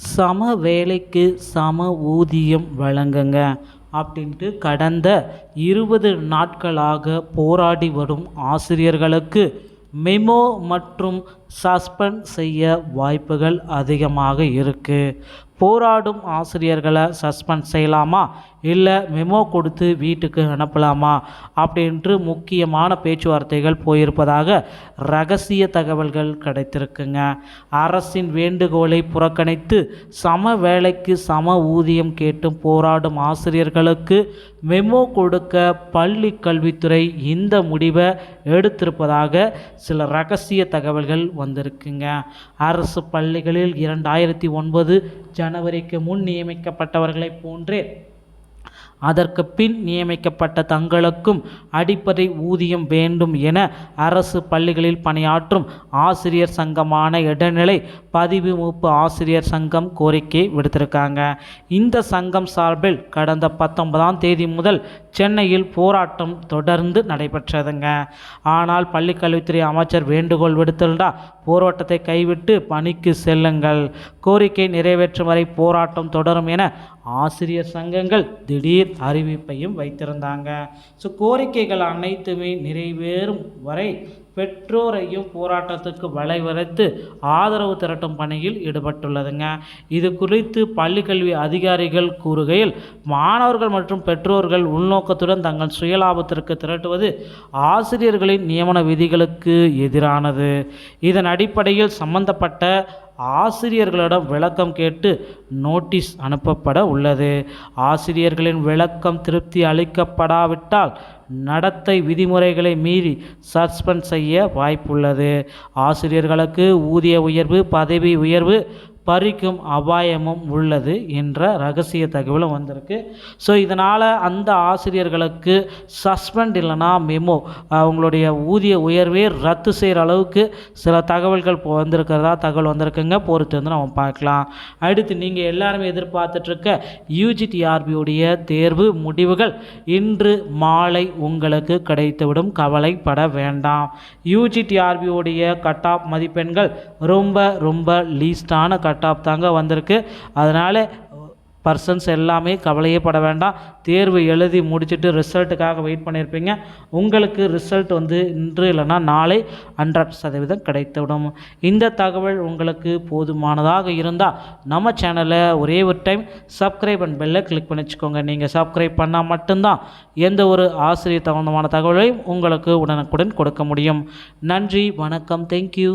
சம வேலைக்கு சம ஊதியம் வழங்குங்க அப்படின்ட்டு கடந்த 20 நாட்களாக போராடி வரும் ஆசிரியர்களுக்கு மெமோ மற்றும் சஸ்பெண்ட் செய்ய வாய்ப்புகள் அதிகமாக இருக்குது. போராடும் ஆசிரியர்களை சஸ்பெண்ட் செய்யலாமா இல்லை மெமோ கொடுத்து வீட்டுக்கு அனுப்பலாமா அப்படின்ட்டு முக்கியமான பேச்சுவார்த்தைகள் போயிருப்பதாக ரகசிய தகவல்கள் கிடைத்திருக்குங்க. அரசின் வேண்டுகோளை புறக்கணித்து சம வேலைக்கு சம ஊதியம் கேட்டும் போராடும் ஆசிரியர்களுக்கு மெமோ கொடுக்க பள்ளி கல்வித்துறை இந்த முடிவை எடுத்திருப்பதாக சில ரகசிய தகவல்கள் வந்திருக்குங்க. அரசு பள்ளிகளில் 2009 ஜனவரிக்கு முன் நியமிக்கப்பட்டவர்களைப் போன்றே அதற்கு பின் நியமிக்கப்பட்ட தங்களுக்கும் அடிப்படை ஊதியம் வேண்டும் என அரசு பள்ளிகளில் பணியாற்றும் ஆசிரியர் சங்கமான இடைநிலை பதிவு மூப்பு ஆசிரியர் சங்கம் கோரிக்கை விடுத்திருக்காங்க. இந்த சங்கம் சார்பில் கடந்த 19ஆம் தேதி முதல் சென்னையில் போராட்டம் தொடர்ந்து நடைபெற்றதுங்க. ஆனால் பள்ளிக்கல்வித்துறை அமைச்சர் வேண்டுகோள் விடுத்திருந்தார், போராட்டத்தை கைவிட்டு பணிக்கு செல்லுங்கள், கோரிக்கை நிறைவேற்றும் வரை போராட்டம் தொடரும் என ஆசிரியர் சங்கங்கள் திடீர் அறிவிப்பையும் வைத்திருந்தாங்க. கோரிக்கைகள் அனைத்துமே நிறைவேறும் வரை பெற்றோரையும் போராட்டத்துக்கு வளைவரைத்து ஆதரவு திரட்டும் பணியில் ஈடுபட்டுள்ளதுங்க. இது குறித்து பள்ளிக்கல்வி அதிகாரிகள் கூறுகையில், மாணவர்கள் மற்றும் பெற்றோர்கள் உள்நோக்கத்துடன் தங்கள் சுயலாபத்திற்கு திரட்டுவது ஆசிரியர்களின் நியமன விதிகளுக்கு எதிரானது. இதன் அடிப்படையில் சம்பந்தப்பட்ட ஆசிரியர்களிடம் விளக்கம் கேட்டு நோட்டீஸ் அனுப்பப்பட உள்ளது. ஆசிரியர்களின் விளக்கம் திருப்தி அளிக்கப்படாவிட்டால் நடத்தை விதிமுறைகளை மீறி சஸ்பெண்ட் செய்ய வாய்ப்புள்ளது. ஆசிரியர்களுக்கு ஊதிய உயர்வு, பதவி உயர்வு பறிக்கும் அபாயமும் உள்ளது என்ற ரகசிய தகவலும் வந்திருக்கு. இதனால் அந்த ஆசிரியர்களுக்கு சஸ்பெண்ட் இல்லைனா மெமோ, அவங்களுடைய ஊதிய உயர்வே ரத்து செய்கிற அளவுக்கு சில தகவல்கள் வந்திருக்கிறதா தகவல் வந்திருக்குங்க. பொறுத்து வந்து நம்ம பார்க்கலாம். அடுத்து நீங்கள் எல்லாருமே எதிர்பார்த்துட்ருக்க UGTRBயுடைய தேர்வு முடிவுகள் இன்று மாலை உங்களுக்கு கிடைத்துவிடும், கவலைப்பட வேண்டாம். UGTRBயுடைய கட் ஆஃப் மதிப்பெண்கள் ரொம்ப லீஸ்டான கட் ஆஃப் தாங்க வந்திருக்கு. அதனால் பர்சன்ஸ் எல்லாமே கவலையே பட வேண்டாம். தேர்வு எழுதி முடிச்சுட்டு ரிசல்ட்டுக்காக வெயிட் பண்ணியிருப்பீங்க. உங்களுக்கு ரிசல்ட் வந்து இன்று இல்லைனா நாளை 100% கிடைத்துவிடும். இந்த தகவல் உங்களுக்கு போதுமானதாக இருந்தால் நம்ம சேனலை ஒரே ஒரு டைம் சப்ஸ்கிரைப் அண்ட் பெல்லை கிளிக் பண்ணி வச்சுக்கோங்க. நீங்கள் சப்ஸ்கிரைப் பண்ணால் மட்டும்தான் எந்த ஒரு ஆசிரியர் சம்பந்தமான தகவலையும் உங்களுக்கு உடனுக்குடன் கொடுக்க முடியும். நன்றி, வணக்கம், தேங்க்யூ.